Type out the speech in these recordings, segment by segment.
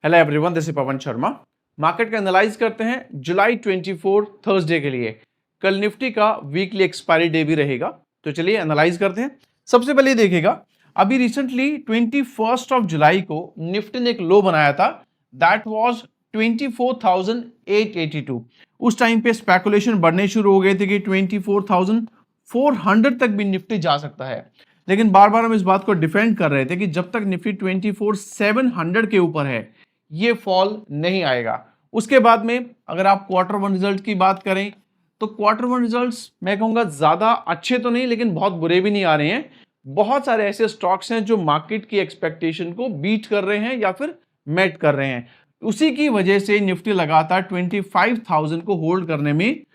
Hello everyone, this is Pawan Sharma. Market का analyse करते हैं जुलाई 24 थर्सडे के लिए। कल निफ्टी का वीकली एक्सपायरी डे भी रहेगा, तो चलिए एनालाइज करते हैं। सबसे पहले देखिएगा, अभी रिसेंटली 21 ऑफ जुलाई को निफ्टी ने एक लो बनाया था, दैट वाज 24,882। उस टाइम पे स्पेकुलेशन बढ़ने शुरू हो गए थे कि 24,400 तक भी निफ्टी जा सकता है, लेकिन बार बार हम इस बात को डिफेंड कर रहे थे कि जब तक निफ्टी 24,700 के ऊपर है ये फॉल नहीं आएगा। उसके बाद में अगर आप क्वार्टर वन रिजल्ट की बात करें तो क्वार्टर वन रिजल्ट्स मैं कहूंगा ज्यादा अच्छे तो नहीं, लेकिन बहुत बुरे भी नहीं आ रहे हैं। बहुत सारे ऐसे स्टॉक्स हैं जो मार्केट की एक्सपेक्टेशन को बीट कर रहे हैं या फिर मेट कर रहे हैं। उसी की वजह से निफ्टी लगातार 25,000 को होल्ड करने में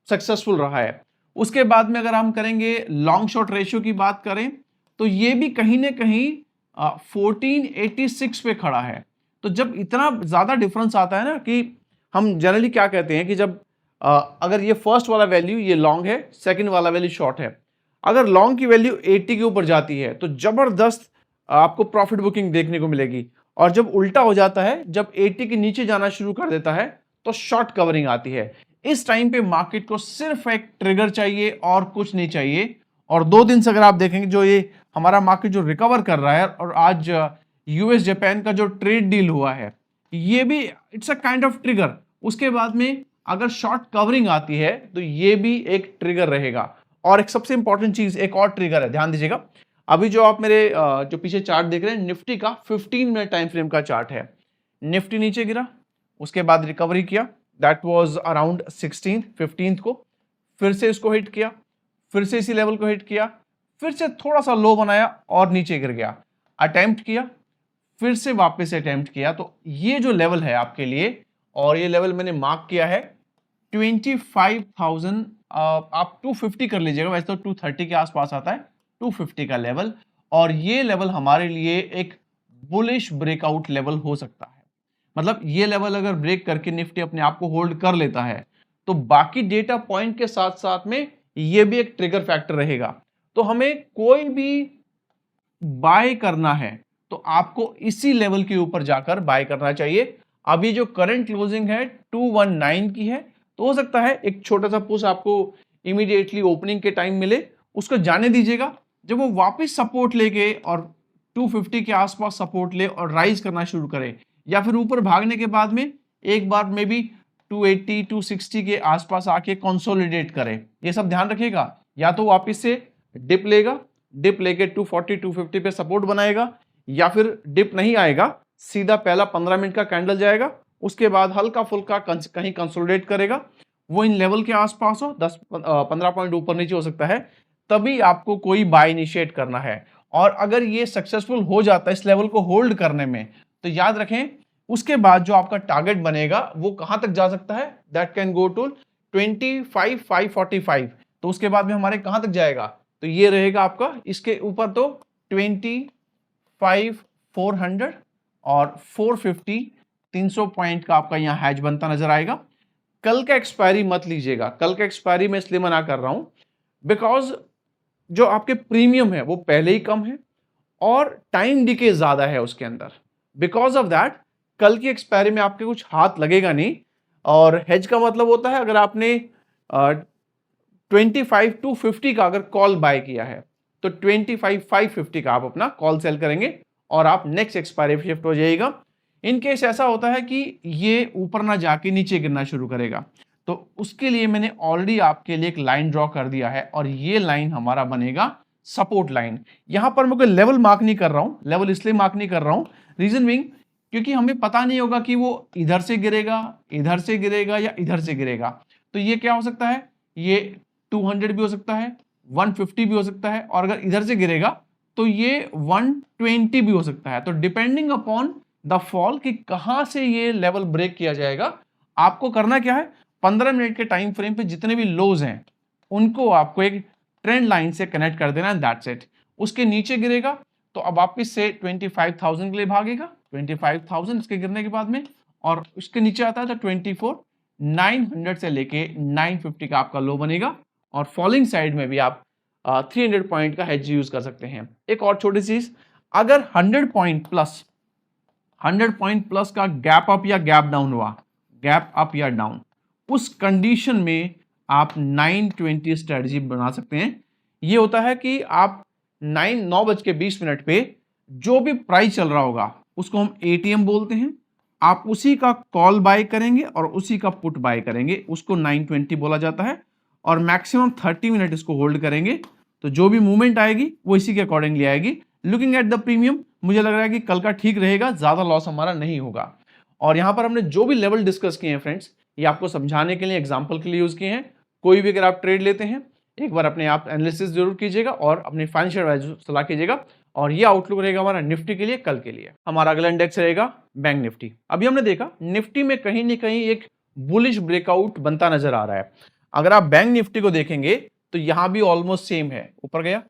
सक्सेसफुल रहा है। उसके बाद में अगर हम करेंगे लॉन्ग शॉर्ट रेशियो की बात करें तो ये भी कहीं ना कहीं 1486 पे खड़ा है। तो जब इतना ज्यादा डिफरेंस आता है ना, कि हम जनरली क्या कहते हैं कि जब अगर ये फर्स्ट वाला वैल्यू ये लॉन्ग है, सेकंड वाला वैल्यू शॉर्ट है, अगर लॉन्ग की वैल्यू 80 के ऊपर जाती है तो जबरदस्त आपको प्रॉफिट बुकिंग देखने को मिलेगी, और जब उल्टा हो जाता है, जब 80 के नीचे जाना शुरू कर देता है तो शॉर्ट कवरिंग आती है। इस टाइम पे मार्केट को सिर्फ एक ट्रिगर चाहिए और कुछ नहीं चाहिए। और 2 दिन से अगर आप देखेंगे जो ये हमारा मार्केट जो रिकवर कर रहा है, और आज यूएस जापान का जो ट्रेड डील हुआ है ये भी it's a kind of trigger. उसके बाद में अगर शॉर्ट कवरिंग आती है तो ये भी एक ट्रिगर रहेगा। और एक सबसे इंपॉर्टेंट चीज, एक और ट्रिगर है, ध्यान दीजिएगा। अभी जो आप मेरे जो पीछे चार्ट देख रहे हैं, निफ्टी का 15 मिनट टाइम फ्रेम का चार्ट है। निफ्टी नीचे गिरा, उसके बाद रिकवरी किया, दैट वाज अराउंड 15th को, फिर से इसको हिट किया, फिर से इसी लेवल को हिट किया, फिर से थोड़ा सा लो बनाया और नीचे गिर गया, अटेम्प्ट किया, फिर से वापस अटेम्प्ट किया। तो ये जो लेवल है आपके लिए, और ये लेवल मैंने मार्क किया है 25,000, आप 250 कर लीजिएगा, वैसे तो 230 के आसपास आता है, 250 का लेवल। और ये लेवल हमारे लिए एक बुलिश ब्रेकआउट लेवल हो सकता है। मतलब ये लेवल अगर ब्रेक करके निफ्टी अपने आप को होल्ड कर लेता है तो बाकी डेटा पॉइंट के साथ साथ में ये भी एक ट्रिगर फैक्टर रहेगा। तो हमें कोई भी बाय करना है तो आपको इसी लेवल के ऊपर जाकर बाय करना चाहिए। अभी जो करंट क्लोजिंग है 219 की है, तो हो सकता है एक छोटा सा पुश आपको इमीडिएटली ओपनिंग के टाइम मिले, उसको जाने दीजिएगा। जब वो वापस सपोर्ट लेके और 250 के आसपास सपोर्ट ले और राइज करना शुरू करे, या फिर ऊपर भागने के बाद में एक बार में भी 280 260 के आसपास आके कंसोलिडेट करे, ये सब ध्यान रखिएगा। या तो वापस से डिप लेगा, डिप लेके 240 250 पे सपोर्ट बनाएगा, या फिर डिप नहीं आएगा, सीधा पहला 15 मिनट का कैंडल जाएगा, उसके बाद हल्का फुल्का कहीं कंसोलिडेट करेगा, वो इन लेवल के आसपास हो 10-15 पॉइंट ऊपर नीचे हो सकता है, तभी आपको कोई बाय इनिशिएट करना है। और अगर ये सक्सेसफुल हो जाता है इस लेवल को होल्ड करने में, तो याद रखें उसके बाद जो आपका टारगेट बनेगा वो कहां तक जा सकता है, दैट कैन गो टू 25,545। तो उसके बाद में हमारे कहां तक जाएगा, तो ये रहेगा आपका, इसके ऊपर तो 25,400 और 450, 300 पॉइंट का आपका यहां हैज बनता नजर आएगा। कल का एक्सपायरी मत लीजिएगा। कल का एक्सपायरी मैं इसलिए मना कर रहा हूं बिकॉज जो आपके प्रीमियम है वो पहले ही कम है और टाइम डिके ज्यादा है उसके अंदर। बिकॉज ऑफ दैट कल की एक्सपायरी में आपके कुछ हाथ लगेगा नहीं। और हेज का मतलब होता है अगर आपने 25,250 का अगर कॉल बाय किया है तो 25,550 का आप अपना कॉल सेल करेंगे और आप नेक्स्ट एक्सपायरी शिफ्ट हो जाएगा। इन केस ऐसा होता है कि ये ऊपर ना जाके नीचे गिरना शुरू करेगा, तो उसके लिए मैंने ऑलरेडी आपके लिए एक लाइन ड्रॉ कर दिया है, और ये लाइन हमारा बनेगा सपोर्ट लाइन। यहां पर मैं कोई लेवल मार्क नहीं कर रहा हूं, लेवल इसलिए मार्क नहीं कर रहा हूं, रीजन बीइंग क्योंकि हमें पता नहीं होगा कि वो इधर से गिरेगा, इधर से गिरेगा या इधर से गिरेगा। तो ये क्या हो सकता है, ये 200 भी हो सकता है, 150 भी हो सकता है, और अगर इधर से गिरेगा तो ये 120 भी हो सकता है। तो डिपेंडिंग अपॉन द फॉल कि कहां से ये लेवल ब्रेक किया जाएगा, आपको करना क्या है, 15 मिनट के टाइम फ्रेम पे जितने भी लोज हैं उनको आपको एक ट्रेंड लाइन से कनेक्ट कर देना, दैट्स इट। उसके नीचे गिरेगा तो अब वापिस से 25,000 के लिए भागेगा, 25,000 इसके गिरने के बाद में, और उसके नीचे आता है तो 24,900 से लेके 950 का आपका लो बनेगा। और फॉलिंग साइड में भी आप 300 पॉइंट का हेज यूज कर सकते हैं। एक और छोटी चीज, अगर 100 पॉइंट प्लस 100 पॉइंट प्लस का गैप अप या गैप डाउन हुआ, गैप अप या डाउन, उस कंडीशन में आप 920 स्ट्रेटजी बना सकते हैं। ये होता है कि आप 9:20 पे जो भी प्राइस चल रहा होगा उसको हम एटीएम बोलते हैं, आप उसी का कॉल बाय करेंगे और उसी का पुट बाय करेंगे, उसको 920 बोला जाता है। और मैक्सिमम 30 मिनट इसको होल्ड करेंगे, तो जो भी मूवमेंट आएगी वो इसी के अकॉर्डिंगली आएगी। लुकिंग एट द प्रीमियम, मुझे लग रहा है कि कल का ठीक रहेगा, ज्यादा लॉस हमारा नहीं होगा। और यहां पर हमने जो भी लेवल डिस्कस किए हैं फ्रेंड्स, ये आपको समझाने के लिए, एग्जांपल के लिए यूज किए हैं। कोई भी अगर आप ट्रेड लेते हैं, एक बार अपने आप एनालिसिस जरूर कीजिएगा और अपने फाइनेंशियल एडवाइजर सलाह कीजिएगा। और ये आउटलुक रहेगा हमारा निफ्टी के लिए कल के लिए। हमारा अगला इंडेक्स रहेगा बैंक निफ्टी। अभी हमने देखा निफ्टी में कहीं ना कहीं एक बुलिश ब्रेकआउट बनता नजर आ रहा है। अगर आप बैंक निफ्टी को देखेंगे तो यहां भी ऑलमोस्ट सेम है, ऊपर गया,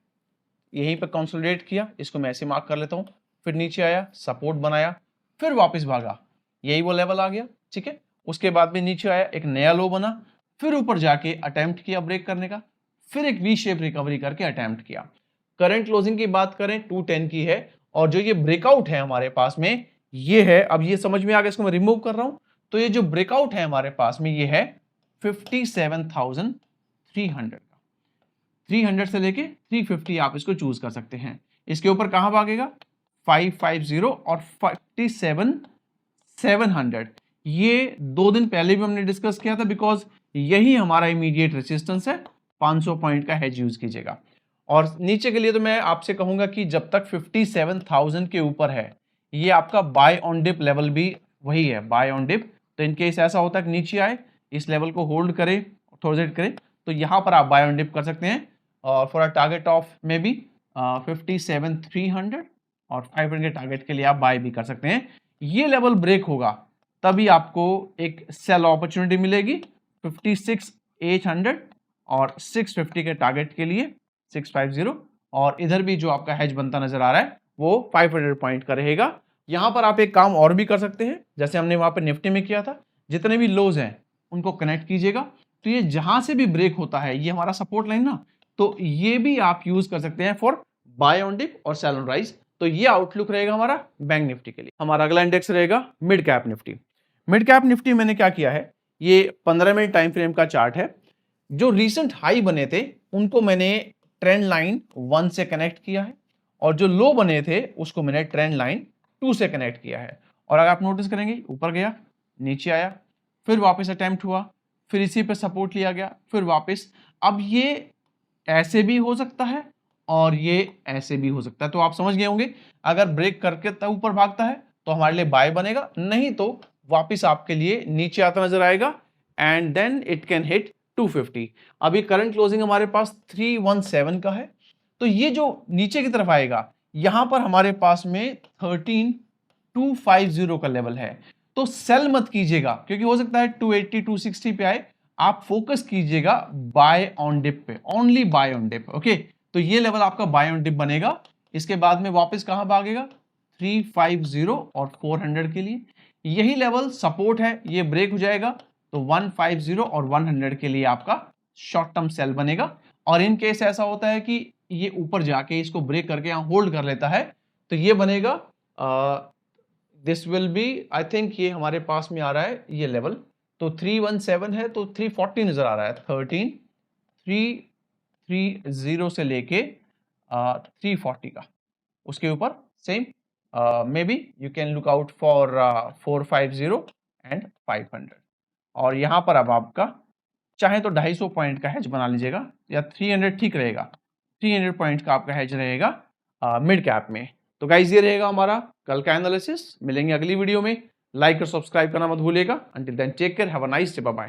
यहीं पे कंसोलिडेट किया, इसको मैं ऐसे मार्क कर लेता हूं, फिर नीचे आया, सपोर्ट बनाया, फिर वापस भागा, यही वो लेवल आ गया, ठीक है। उसके बाद में नीचे आया, एक नया लो बना, फिर ऊपर जाके अटेम्प्ट किया ब्रेक करने का, फिर एक वी शेप रिकवरी करके अटेम्प्ट किया। करंट क्लोजिंग की बात करें 210 की है, और जो ये ब्रेकआउट है हमारे पास में ये है, अब ये समझ में आ गया, इसको मैं रिमूव कर रहा हूं, तो ये जो ब्रेकआउट है हमारे पास में ये है 57,300 का। 300 से लेके 350 आप इसको चूज कर सकते हैं। इसके ऊपर कहां भागेगा, 550 और 47,700। ये 2 दिन पहले भी हमने डिस्कस किया था, बिकॉज यही हमारा इमीडिएट रेजिस्टेंस है। 500 पॉइंट का हेज यूज कीजिएगा। और नीचे के लिए तो मैं आपसे कहूंगा कि जब तक 57,000 के ऊपर है, ये आपका बाय ऑन डिप लेवल भी वही है, बाय ऑन डिप। तो इनकेस ऐसा होता है कि नीचे आए, इस लेवल को होल्ड करे, थोड़ा देर करे, तो यहां पर आप बाय ऑन डिप कर सकते हैं। और for a target of may be 57,300 और 500 टारगेट के लिए आप बाय भी कर सकते हैं। ये लेवल ब्रेक होगा तभी आपको एक सेल अपॉर्चुनिटी मिलेगी 56,800 और 650 के टारगेट के लिए 650। और इधर भी जो आपका हेज बनता नजर आ रहा है वो 500 पॉइंट का रहेगा। यहां पर आप एक काम और भी कर सकते हैं, जैसे हमने वहां पर निफ्टी में किया था, जितने भी लोज हैं उनको कनेक्ट कीजिएगा। तो ये जहां से भी ब्रेक होता है, ये हमारा सपोर्ट लाइन ना, तो ये भी आप यूज कर सकते हैं फॉर बाय ऑन डिप और सेल ऑन राइज। तो ये आउटलुक रहेगा हमारा बैंक निफ्टी के लिए। हमारा अगला इंडेक्स रहेगा mid cap Nifty. Mid cap Nifty मैंने क्या किया है, ये 15 मिनट टाइम फ्रेम का चार्ट है। जो रीसेंट हाई बने थे उनको मैंने ट्रेंड लाइन 1 से कनेक्ट किया है, और जो लो बने थे उसको मैंने ट्रेंड लाइन 2 से कनेक्ट किया है। और अगर आप नोटिस करेंगे, ऊपर गया, नीचे आया, फिर वापस अटेम्प्ट हुआ, फिर इसी पे सपोर्ट लिया गया, फिर वापस। अब ये ऐसे भी हो सकता है और ये ऐसे भी हो सकता है। तो आप समझ गए होंगे, अगर ब्रेक करके तब ऊपर भागता है तो हमारे लिए बाय बनेगा, नहीं तो वापस आपके लिए नीचे आता नजर आएगा, and then it can hit 250। अभी करंट क्लोजिंग हमारे पास 317 का है, तो ये जो नीचे की तरफ आएगा, यहां पर हमारे पास में 13,250 का लेवल है। तो सेल मत कीजिएगा, क्योंकि हो सकता है 280 260 पे आए। आप फोकस कीजिएगा बाय ऑन डिप पे, only buy on dip. Okay, तो ये लेवल आपका बाय ऑन डिप बनेगा। इसके बाद में वापस कहां भागेगा, 350 और 400 के लिए। यही लेवल सपोर्ट है, ये ब्रेक हो जाएगा तो 150 और 100 के लिए आपका शॉर्ट टर्म सेल बनेगा। और इन केस ऐसा होता है कि ये ऊपर जाके इसको ब्रेक करके यहां होल्ड कर लेता है, तो ये बनेगा this will be, I think ये हमारे पास में आ रहा है ये लेवल, तो 317 है, तो 340 नजर आ रहा है। 13,330 से लेके 340 का, उसके ऊपर same may be you can look out for 450 and 500। और यहां पर अब आपका चाहे तो 250 पॉइंट का हेज बना लीजिएगा, या 300 ठीक रहेगा, 300 पॉइंट का आपका हेज रहेगा मिड कैप में। तो गाइस ये रहेगा हमारा कल का एनालिसिस। मिलेंगे अगली वीडियो में। लाइक और सब्सक्राइब करना मत भूलिएगा। Until then take care, have a nice day, bye bye.